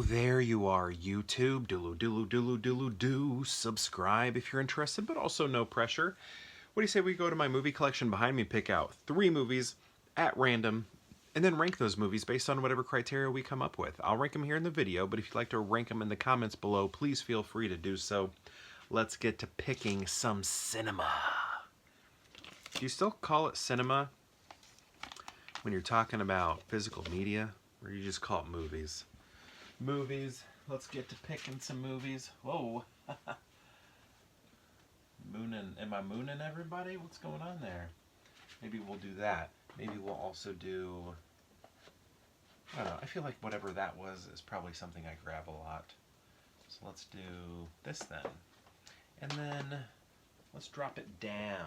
there you are, YouTube. Do subscribe if you're interested, but also no pressure. What do you say we go to my movie collection behind me, pick out 3 movies at random, and then rank those movies based on whatever criteria we come up with. I'll rank them here in the video, but if you'd like to rank them in the comments below, please feel free to do so. Let's get to picking some cinema. Do you still call it cinema when you're talking about physical media, or do you just call it movies? Movies. Let's get to picking some movies. Whoa. Moonin'. Am I mooning everybody? What's going on there? Maybe we'll do that. Maybe we'll also do... I don't know. I feel like whatever that was is probably something I grab a lot. So let's do this then. And then let's drop it down.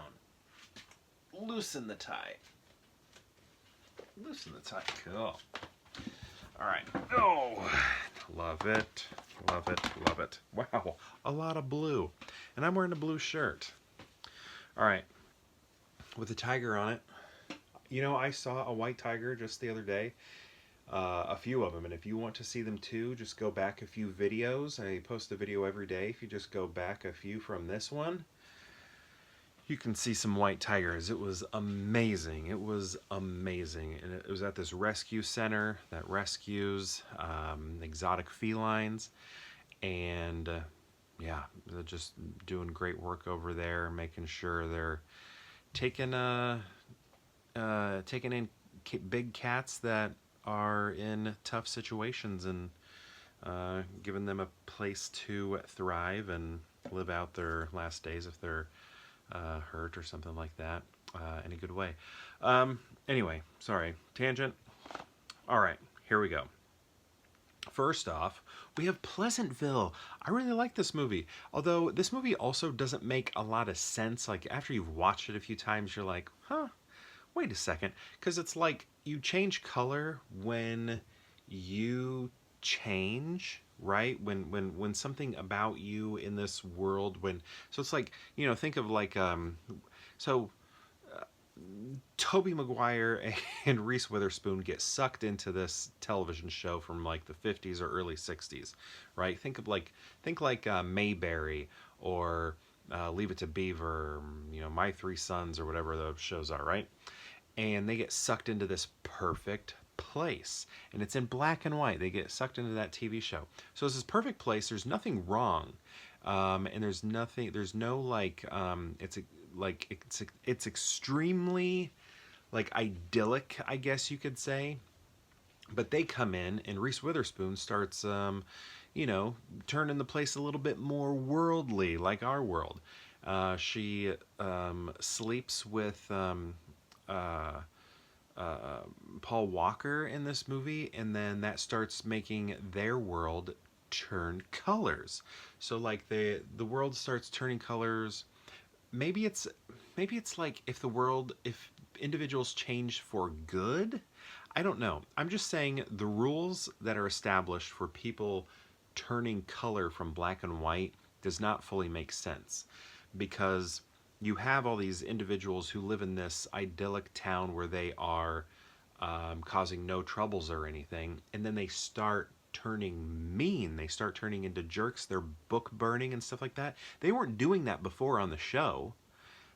Loosen the tie. Loosen the tie. Cool. Alright. Oh, love it. Love it. Love it. Wow. A lot of blue. And I'm wearing a blue shirt. Alright. With a tiger on it. You know, I saw a white tiger just the other day. A few of them. And if you want to see them too, just go back a few videos. I post a video every day. If you just go back a few from this one, you can see some white tigers. It was amazing. It was amazing. And it was at this rescue center that rescues exotic felines. And yeah, they're just doing great work over there, making sure they're taking in big cats that are in tough situations and giving them a place to thrive and live out their last days if they're hurt or something like that in a good way. Anyway, sorry, tangent. All right, here we go. First off, we have Pleasantville. I really like this movie, although this movie also doesn't make a lot of sense. Like after you've watched it a few times, you're like, huh, wait a second, because it's like you change color when you change, right? When something about you in this world, so it's like, you know, think of like Tobey Maguire and Reese Witherspoon get sucked into this television show from like the 50s or early 60s, right? Think like Mayberry or Leave It to Beaver, you know, My Three Sons or whatever those shows are, right? And they get sucked into this perfect place, and it's in black and white. They get sucked into that TV show. So it's this perfect place. There's nothing wrong, and there's no like, it's extremely like idyllic, I guess you could say. But they come in, and Reese Witherspoon starts, you know, turning the place a little bit more worldly, like our world. She sleeps with Paul Walker in this movie, and then that starts making their world turn colors. So like the world starts turning colors. Maybe it's like if individuals change for good. I don't know. I'm just saying the rules that are established for people turning color from black and white does not fully make sense, because you have all these individuals who live in this idyllic town where they are causing no troubles or anything, and then they start turning mean. They start turning into jerks. They're book burning and stuff like that. They weren't doing that before on the show.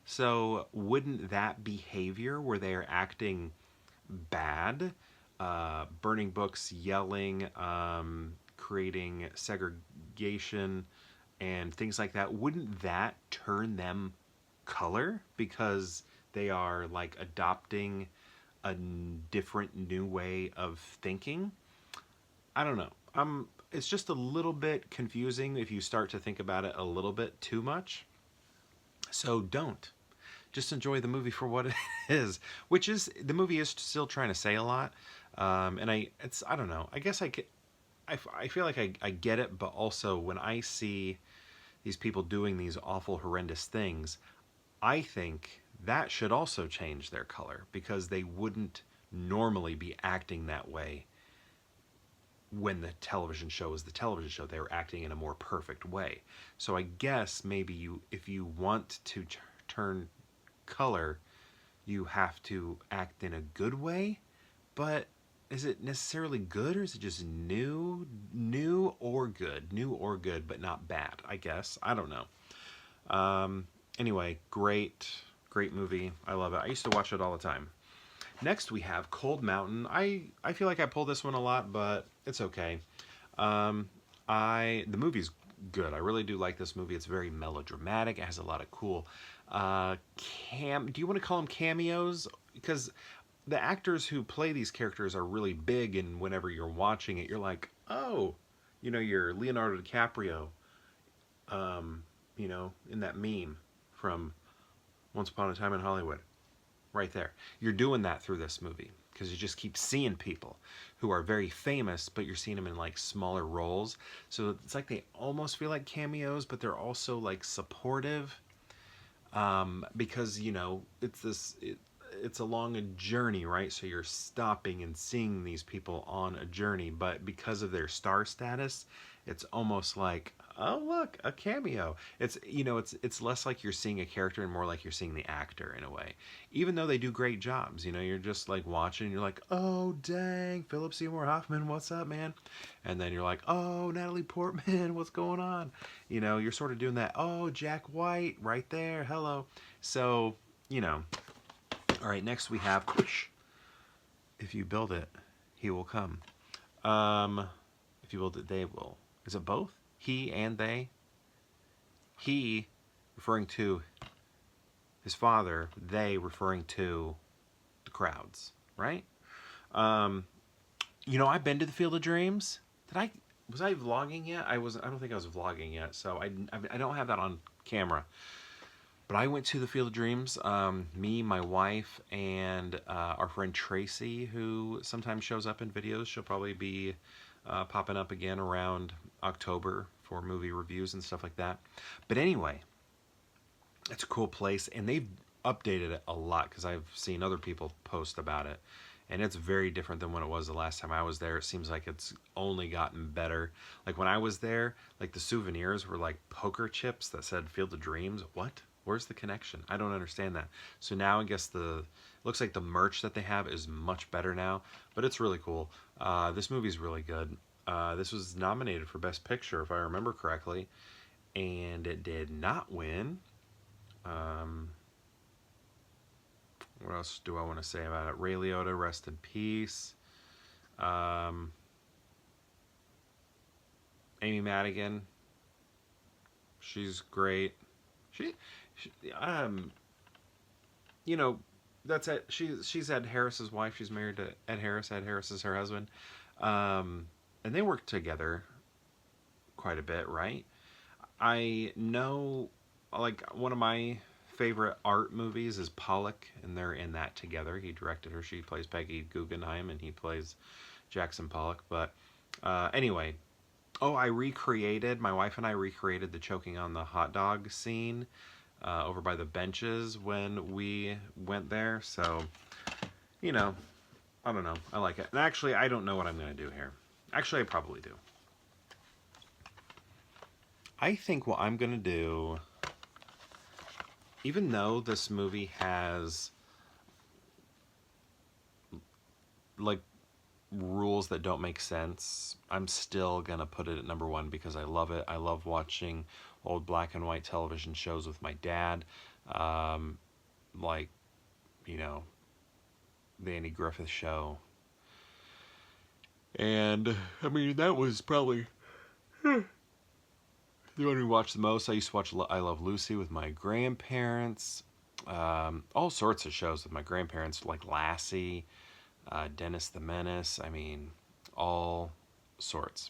So wouldn't that behavior where they're acting bad, burning books, yelling, creating segregation and things like that, wouldn't that turn them color because they are like adopting a different new way of thinking? I don't know. It's just a little bit confusing if you start to think about it a little bit too much. So don't. Just enjoy the movie for what it is, which is, the movie is still trying to say a lot. And I don't know. I guess I feel like I get it, but also when I see these people doing these awful, horrendous things, I think that should also change their color, because they wouldn't normally be acting that way when the television show is the television show. They were acting in a more perfect way. So I guess maybe if you want to turn color, you have to act in a good way, but is it necessarily good, or is it just new or good, but not bad, I guess. I don't know. Anyway, great movie. I love it. I used to watch it all the time. Next we have Cold Mountain. I feel like I pulled this one a lot, but it's okay. The movie's good. I really do like this movie. It's very melodramatic. It has a lot of cool do you want to call them cameos? Because the actors who play these characters are really big, and whenever you're watching it, you're like, oh, you're Leonardo DiCaprio, in that meme from Once Upon a Time in Hollywood. Right there. You're doing that through this movie because you just keep seeing people who are very famous, but you're seeing them in like smaller roles. So it's like they almost feel like cameos, but they're also like supportive, because it's along a journey, right? So you're stopping and seeing these people on a journey, but because of their star status, it's almost like, oh look, a cameo. It's less like you're seeing a character and more like you're seeing the actor in a way. Even though they do great jobs, you're just like watching, and you're like, oh dang, Philip Seymour Hoffman, what's up, man? And then you're like, oh, Natalie Portman, what's going on? You're sort of doing that. Oh, Jack White, right there, hello. So, all right, next we have, if you build it, he will come. If you build it, they will. Is it both? He and they? He referring to his father, they referring to the crowds, right? I've been to the Field of Dreams. Was I vlogging yet? I don't think I was vlogging yet, so I don't have that on camera. But I went to the Field of Dreams, me, my wife, and our friend Tracy, who sometimes shows up in videos. She'll probably be popping up again around October for movie reviews and stuff like that. But anyway, it's a cool place, and they've updated it a lot because I've seen other people post about it. And it's very different than when it was the last time I was there. It seems like it's only gotten better. Like when I was there, like the souvenirs were like poker chips that said Field of Dreams. What? Where's the connection? I don't understand that. So now I guess looks like the merch that they have is much better now, but it's really cool. This movie's really good. This was nominated for Best Picture, if I remember correctly, and it did not win. What else do I want to say about it? Ray Liotta, rest in peace. Amy Madigan, she's great. She that's it. She's Ed Harris's wife. She's married to Ed Harris. Ed Harris is her husband, and they work together quite a bit, right? I know, like, one of my favorite art movies is Pollock, and they're in that together. He directed her. She plays Peggy Guggenheim, and he plays Jackson Pollock. But anyway, my wife and I recreated the choking on the hot dog scene over by the benches when we went there. So, I don't know. I like it. And actually, I don't know what I'm going to do here. Actually, I probably do. I think what I'm going to do, even though this movie has like rules that don't make sense, I'm still gonna put it at number one because I love it. I love watching old black and white television shows with my dad, like, the Andy Griffith Show. And I mean, that was probably the one we watched the most. I used to watch I Love Lucy with my grandparents. All sorts of shows with my grandparents, like Lassie, Dennis the Menace. I mean, all sorts.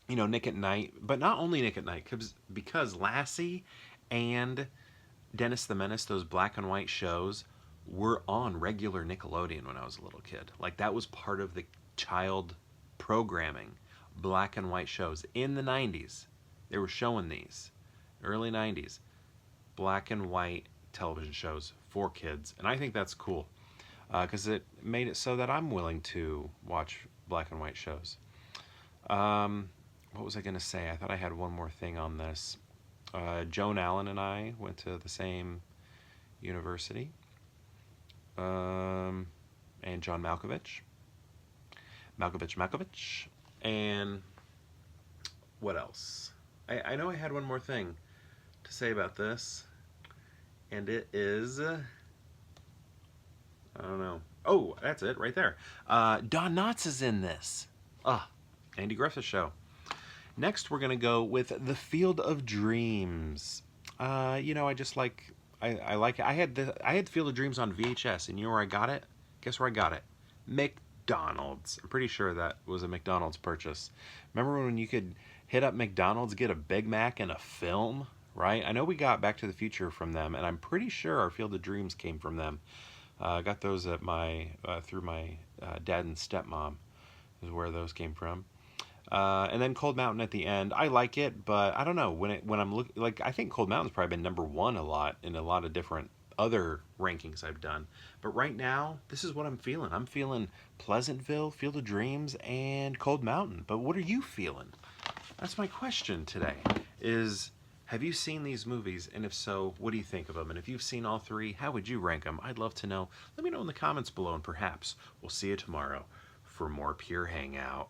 Nick at Night, but not only Nick at Night, because Lassie and Dennis the Menace, those black and white shows, were on regular Nickelodeon when I was a little kid. Like, that was part of the child programming, black and white shows in the 90s. They were showing these, early 90s, black and white television shows for kids. And I think that's cool, because it made it so that I'm willing to watch black and white shows. What was I going to say? I thought I had one more thing on this. Joan Allen and I went to the same university. And John Malkovich. Malkovich. And what else? I know I had one more thing to say about this, and it is, I don't know. Oh, that's it right there. Don Knotts is in this. Andy Griffith Show. Next, we're gonna go with The Field of Dreams. I just like I like it. I had Field of Dreams on VHS, and you know where I got it? Guess where I got it? McDonald's. I'm pretty sure that was a McDonald's purchase. Remember when you could hit up McDonald's, get a Big Mac and a film, right? I know we got Back to the Future from them, and I'm pretty sure our Field of Dreams came from them. I got those at my through my dad and stepmom is where those came from. And then Cold Mountain at the end. I like it, but I don't know when I'm looking. Like, I think Cold Mountain's probably been number one a lot in a lot of different other rankings I've done. But right now, this is what I'm feeling. I'm feeling Pleasantville, Field of Dreams, and Cold Mountain. But what are you feeling? That's my question today. Is have you seen these movies? And if so, what do you think of them? And if you've seen all three, how would you rank them? I'd love to know. Let me know in the comments below, and perhaps we'll see you tomorrow for more Pure Hangout.